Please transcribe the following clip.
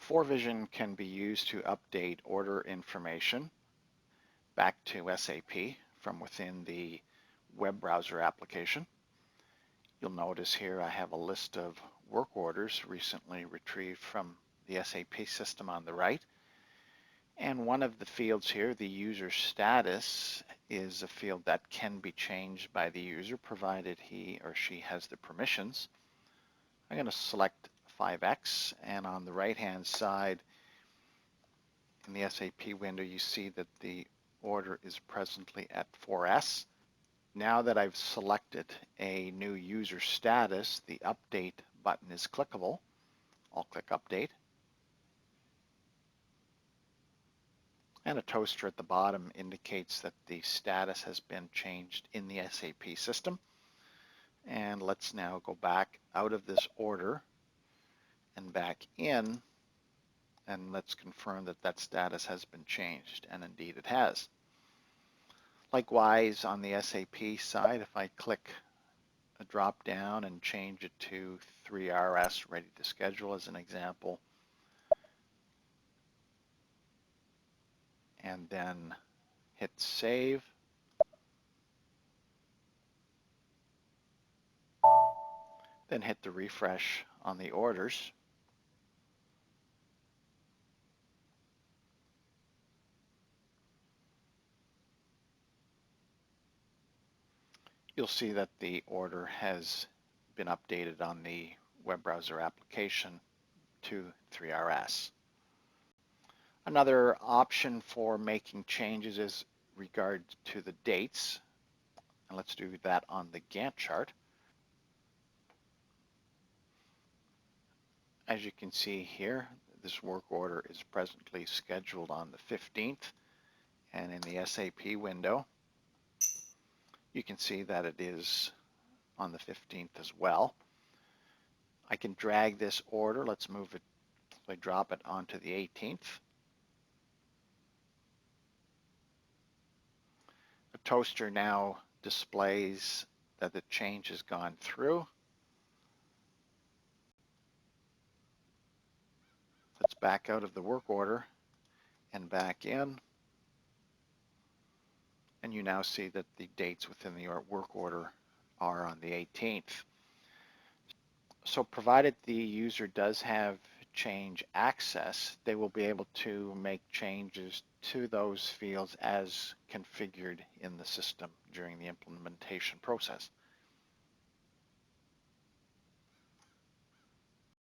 4Vision can be used to update order information back to SAP from within the web browser application. You'll notice here I have a list of work orders recently retrieved from the SAP system on the right. And one of the fields here, the user status, is a field that can be changed by the user provided he or she has the permissions. I'm going to select 5X, and on the right hand side in the SAP window you see that the order is presently at 4S. Now that I've selected a new user status, the update button is clickable. I'll click update. And a toaster at the bottom indicates that the status has been changed in the SAP system. And let's now go back out of this order and back in, and let's confirm that that status has been changed, and indeed it has. Likewise, on the SAP side, if I click a drop down and change it to 3RS, ready to schedule as an example, and then hit save, then hit the refresh on the orders, you'll see that the order has been updated on the web browser application to 3RS. Another option for making changes is regard to the dates, and let's do that on the Gantt chart. As you can see here, this work order is presently scheduled on the 15th, and in the SAP window you can see that it is on the 15th as well. I can drag this order, let's move it, I drop it onto the 18th. The toaster now displays that the change has gone through. Let's back out of the work order and back in. And you now see that the dates within the work order are on the 18th. So provided the user does have change access, they will be able to make changes to those fields as configured in the system during the implementation process.